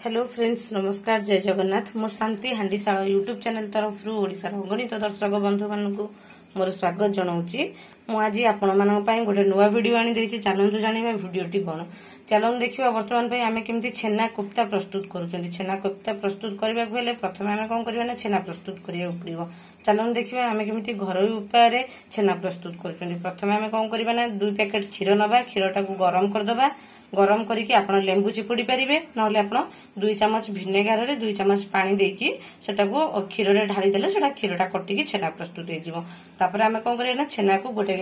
Hello friends, नमस्कार, जय जगन्नाथ। मोर शांति हांडीशाला YouTube channel तरफ ओडिशार अगणित दर्शक बंधु मानू मोर स्वागत जनाऊँगी। मुझे आपण मानी गोटे नुआ वीडियो आनी चलतु जाना भिडटी कौन चलतु देखा। बर्तमान आम केमी छेना कोफ्ता प्रस्तुत कर छेना कोफ्ता प्रस्तुत करने प्रथम आम कौन करना छेना प्रस्तुत करा पड़ो। चलतु देखा आम केमी घर उपाय छेना प्रस्तुत कर। प्रथम आम कौन करना 2 पैकेट क्षीर नवा, क्षीर टाक गरम करदे। गरम करके आपण लेंबू चिपुड़ी पारे ना आप 2 चामच भिनेगार रे 2 चामच पानी देकी सेटाको क्षीर रे ढाली देले सेटा क्षीरटा कटिकी छेना प्रस्तुत हो जिवो। तापर आमे कोन करिया ना छेना को गोटे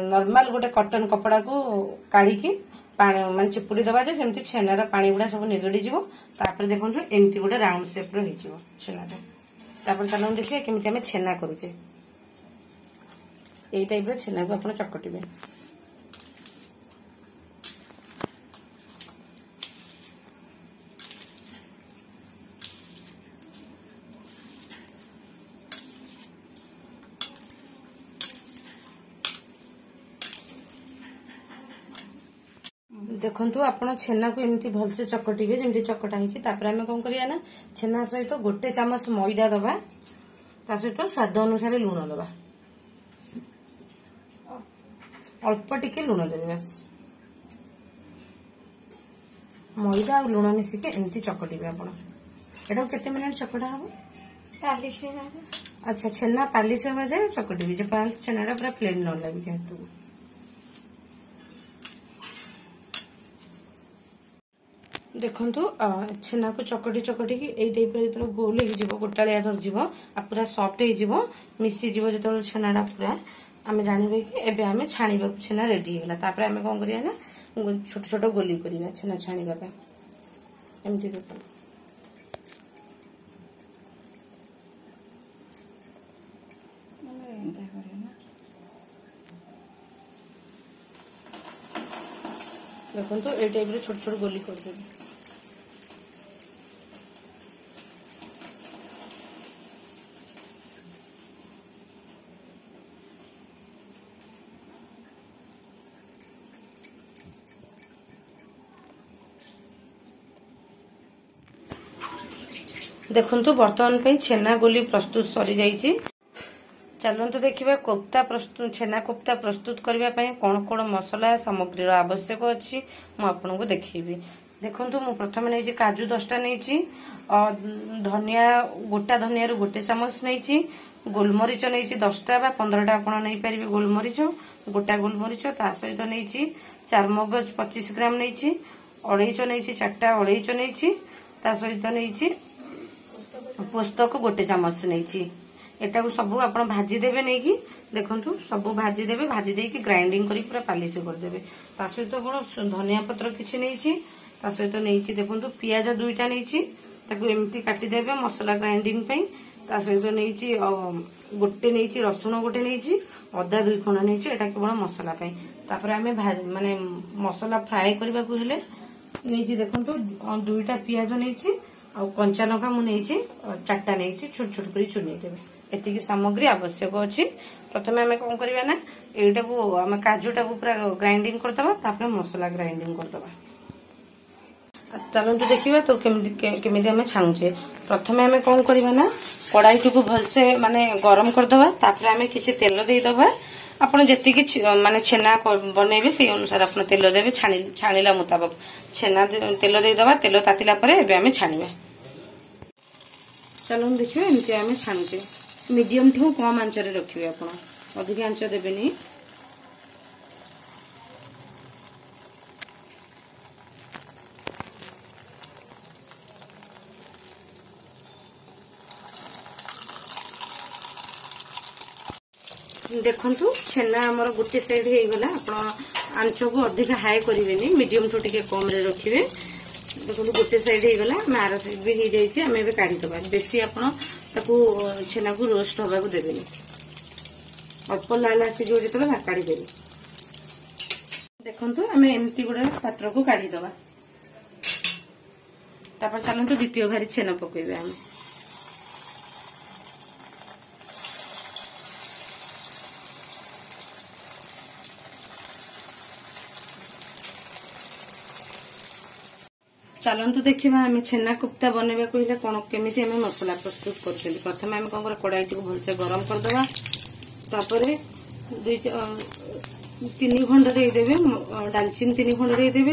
नॉर्मल गोटे कॉटन कपड़ा को काढ़ी की पानी मान चिपुड़ी दबा जे जेमति छेनार पानी गुडा सब निगडी जिवो। तापर देखंतु एमति गोटे राउंड शेप रो हि जिवो छेनाटा। तापर चलन देखिए केमिति आमे छेना करूचे। एई टाइप रो छेना को आपण चकटिबे। देखंतु आपण छेना को एमती भलसे चकटिबे जेमती चकटा हिची। तापर आमे कोन करिया ना छेना सहित गोटे चामच मैदा दबा, ता सहित स्वाद अनुसार लूण दबा, अल्प टिके लूण देबे बस। मैदा और लूण मिसिके एमती चकटिबे आपण। एटा केते मिनिट चकटा हबो? 40 अच्छा, छेना 40 हो जाए चकटिबे जे पांच छेनाटा पूरा प्लेन न लागि जाए। देखंतु छेना को चकटी चकटी की एई टाइप रे जो गोल हो जिवो, गोटालिया धर जिवो आ पूरा सॉफ्ट हो जिवो, मिसी जिवो। जो छेनाटा पूरा आमे जानिबे कि एबे आमे छाणीबा छेना रेडी होला। तापर आमे कोन करिया ना छोट छोट गोली करिया छेना छाणीबा पे एमती देखो। देखंतु ए टाइप रे छोट छोट गोली कर देबे। देखंतु बर्तमान पे छेना गोली प्रस्तुत सरी जाइछि। चलंतु देखिबा कोफ्ता प्रस्तुत छेना कोफ्ता प्रस्तुत करबा पई कोन कोन मसला सामग्री आवश्यक अछि मु आपनको देखिबी। देखंतु मु प्रथम नै काजू 10टा नैछि, धनिया गोटा धनिया रो गोटे चामच नैछि, गोलमरिच नैछि 10टा बा 15टा आपण नै परिबे। गोलमरिच गोटा गोलमरिच ता सहित नैछि चारमगज 25 ग्राम नैछि, अळैच नैछि 4टा अळैच नैछि, ता सहित नैछि पोस्तक गोटे चामच नैछि। एटा को सब आपण भाजी देबे नै कि देखंतु सब भाजी देबे, भाजी देकी ग्राइंडिंग करी पूरा पालिश कर देबे। ता सहित कोन धनिया पत्र किछि नैछि, ता सहित नैछि देखंतु पियाज 2टा नैछि, ताकू एमती काटी देबे मसला ग्राइंडिंग पई। ता सहित नैछि गोटे नैछि रसुण गोटे नैछि, अदा 2 खण नैछि, एटा केवल मसला पई। तापर आमे माने मसला फ्राई करबा को हेले नैछि देखंतु 2टा पियाज नैछि आ कंचा लंका मु नैछि 4टा नैछि, छोट छोट करी चुनी देबे। एतिकी सामग्री आवश्यक अछि। प्रथमे आमे कोन करबा ना एटा को आमे काजूटा को पूरा ग्राइंडिंग करदबा, तापर मसला ग्राइंडिंग करदबा। चलंतु देखिबा तो केमिति आमे छानुचे। प्रथमे आमे कोन करबा ना कढ़ाई को भलसे माने गरम करदबा, तापर आमे किछि तेल देई दबा। आपण जेतिकी माने छेना बनैबे से अनुसार आपण तेल देबे। छाणीला मुताबिक छेना तेल देई दबा। तेल तातिला परे एबे आमे छाणीबा। चलन देखिबा एमति आमे छानुचे। मीडियम ठू कम आंच रे रखिबे, आपण अधिक आंच देबेनी। देखंतु छेना हमर गुटे साइड हे गला। आपण आंच को अधिक हाई करिवेनी, मीडियम ठू टिके कम रे रखिबे। देखंतु गुटे साइड हे गला, मारा साइड भी हे जाइछि। हमें एबे काढी दबा। बेसी आपण ताकू छेना को रोस्ट होबा को देबेनी, अल्प लाल आसी जो जेतले भा काढी देबे। देखंतु हमें एमती गुडा पात्र को काढी दबा। तापर चलंतु द्वितीय भारी छेना पकइबे। हम चलतु देखा आम छेना कोफ्ता बनवा कहले कौन केमी आम मसला प्रस्तुत कर प्रथम आम कौन कर कड़ाई टी भलसे गरम करदे तीन खंड देदेवे डालचीन 3 खंड देदेवे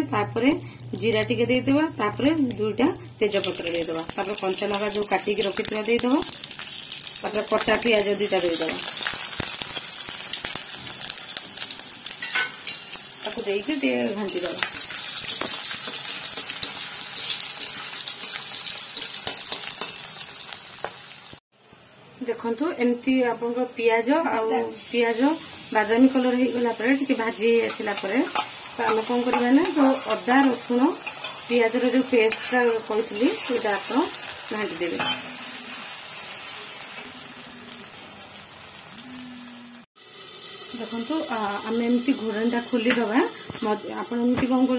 जीरा टिके देदेवा दुईटा तेजपत्र देदेवा कंचा लगा जो काटिकी रखिथिबा देदेवा कटा पियाज 2टा देदेवा ताको देके घांटी देवा देखंतु एमती आपन पियाज बादामी कलर हो गला टे भाजी आसला आम कौन करवा ना जो अदा रसुण पियाज जो पेस्ट कहती आप घाटी देवे देखो आम एमती घोड़णटा खोलीदबा आपमती कौन कर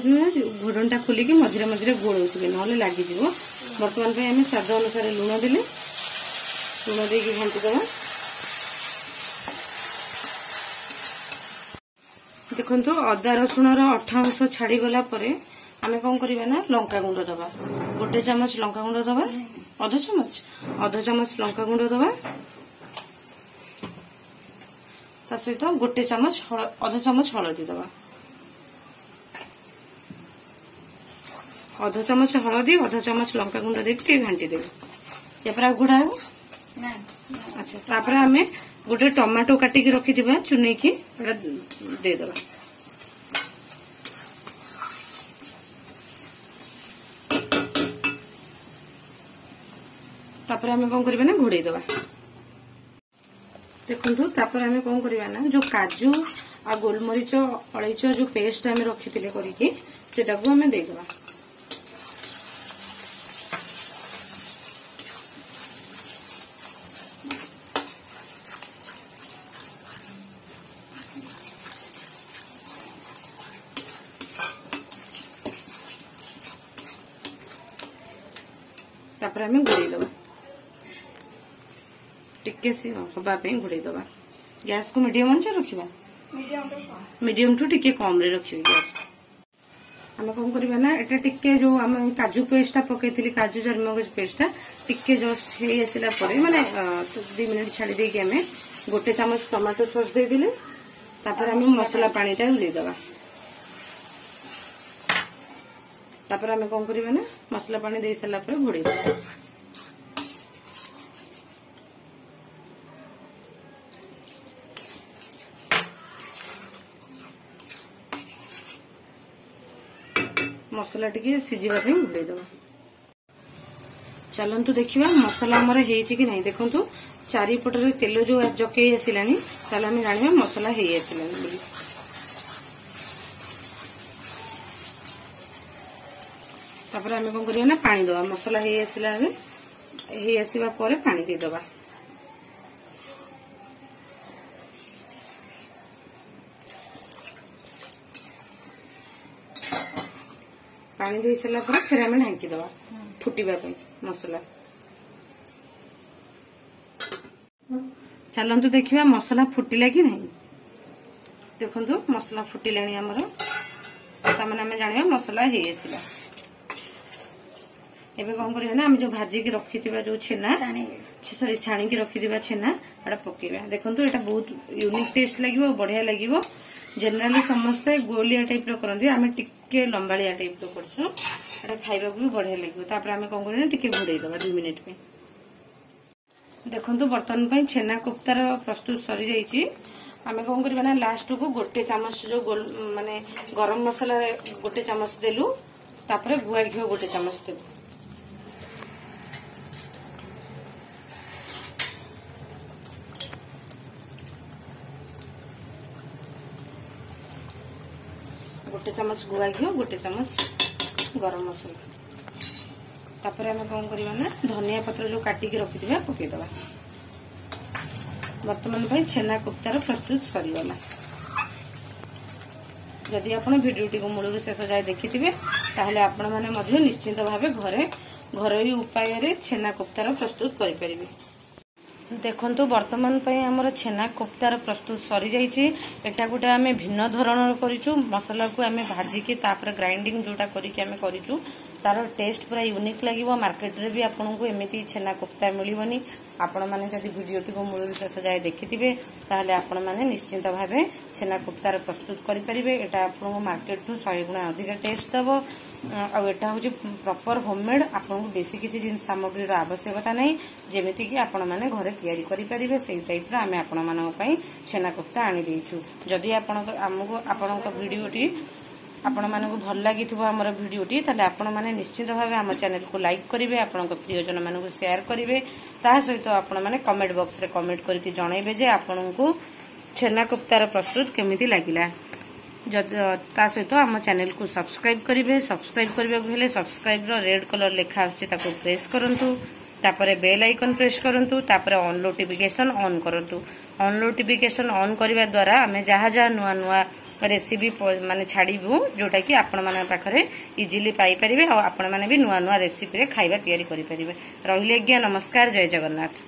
घोड़णटा खोलिकी मझे मझे गोलौथे ना लगे बर्तमान आम स्वाद अनुसार लुण देले लुण देकी घाटी दबा देखो अदा रसुण अठा अंश छाड़ी गला आम कौन करवा ना लंका गुंड दबा 1 चामच लंका गुंड दबा अध चामच लंका गुंड दबा ता सहित 1 चामच अध चामच हलदी दबा अध चामच हलदी अध चामच लंका गुंड देके घाटी देवे या घोड़ा हो अच्छा तापर आम गोटे टमाटो काटिकी रखिथिबा चुनै की देदेबा तापर आम कौन करबा ना घोड़े देबा देखंतु तापर आम कौन करबा ना जो काजू आ गोलमरीच अलैच जो पेस्ट आम रखिथिले करिकी सेटा को आम देदेबा तापर आम घोड़े दबा टिके सी हवाई घोड़े दबा गैस को मीडियम आंच रखा मीडियम टू टिके कम रे रखिए गैस आम कौन करवा ना एटा टिके जो आम काजू पेस्टा पकई काजू चारमगज पेस्टा टिके जस्ट हो आसला माने 2 मिनिट छाड़ी देकी आम 1 चामच टमाटो सॉस देदेले तापर आम मसला पानीटा देदेबा तापर आम कौन करवा ना मसला पानी दे सारा घोड़े देवा मसला टी सीझापी घोड़े देवा चलतु देखा मसला आमर कि नहीं देखु चारिपटर तेल जो जकई आसला आम जाना मसला हो आसला तापर आम कौन करवा ना पानी दबा मसला हो आसला हो आसवा पर पानी देदबा पानी दे सारा फिर आम ढांकी दबा फुटिबा मसला चलतु देखा मसला फुटिला कि नहीं देखु मसला फुटिला आमर ताने आम जाना मसला हो आसला एबे कौन करवा ना आम जो भाजिकी रखिथिबा जो छेना सॉरी छाणिकी रखिथिबा छेना एटा पकेबा देखंतु एटा बहुत यूनिक टेस्ट लागिवो बढ़िया लागिवो जनरली समस्ते गोलिया टाइप रो करंदी आमे टिके लंबालिया टाइप रो करछु एटा खाइबा भी बढ़िया लागिवो तापर आमे कौन करना टिके घोड़े दबा 2 मिनिट पे देखंतु बर्तन पई छेना कोफ्तार प्रस्तुत सरी जाईची आमे कौन करबा ना लास्ट को 1 चामच जो माने गरम मसाला 1 चामच देलु तापर गुआ घिओ 1 चामच देलु गोटे चामच गुआ घी 1 चामच गरम मसला तापर आम कौन करवा ना धनिया पत्र जो काटिकी रखिथिबा पकेदबा वर्तमान भाई छेना कोफ्तार प्रस्तुत सरीगला जदि आपण भिडियोटी को मूल शेष जाए देखिथिबे ताहले आपण माने मध्य निश्चित भावे घरे घरोई उपाय रे छेना कोफ्तार प्रस्तुत करि परिबे देखंतु वर्तमान आमर छेना कोफ्तार प्रस्तुत सरी जाइए एटा गोटे आम भिन्न धरण करूँ मसला को आम भाजिकी ग्राइंडिंग जोटा करके आम करूँ तार टेस्ट पूरा यूनिक लगे मार्केट रे भी आपको एमती छेना कोफ्ता मिलबनी आपण मैंने जदि वीडियोटी को मूल शेष जाए देखिथे ताहले आपण मैंने निश्चिंत भाव छेना कोफ्तार प्रस्तुत करेंगे एटा आपको मार्केट टू 100 गुणा अधिक टेस्ट दब आटा हूँ प्रॉपर होममेड आपको बेसी किसी जिन सामग्री आवश्यकता नहीं जमीती कि आपण मैंने घरे तैयारी करेंगे से टाइप आम आपण मानी छेना कोफ्ता आनी देइछु जदि आपको वीडियोटी आपण मानक भल लगी आमर भिडटी ताले आपण माने निश्चित भाव आम चैनल को लाइक करेंगे आपण प्रियजन मानक शेयर करेंगे ता सहित आपण माने कमेंट बॉक्स रे कमेंट करके जनइबे जे आपण को छेना कोफ्तार प्रस्तुत केमिति लागिला ता सहित आम चैनल को सब्सक्राइब करेंगे सब्सक्राइब करने सब्सक्राइब रो रेड कलर लिखा आछी ताको प्रेस करंतु तापरे बेल आइकन प्रेस करंतु तापरे ऑन नोटिफिकेशन ऑन करंतु ऑन नोटिफिकेशन ऑन करबा द्वारा आमे जहाँ जहाँ नुआ नुआ रेसिपी माने छाड़बू जोटा कि आपण मान पाखरे इजिली पाई परिबे और आपण माने भी नुआ नुआ रेसिपी रे खाइबा तैयारी करि परिबे। रहिले आज्ञा नमस्कार जय जगन्नाथ।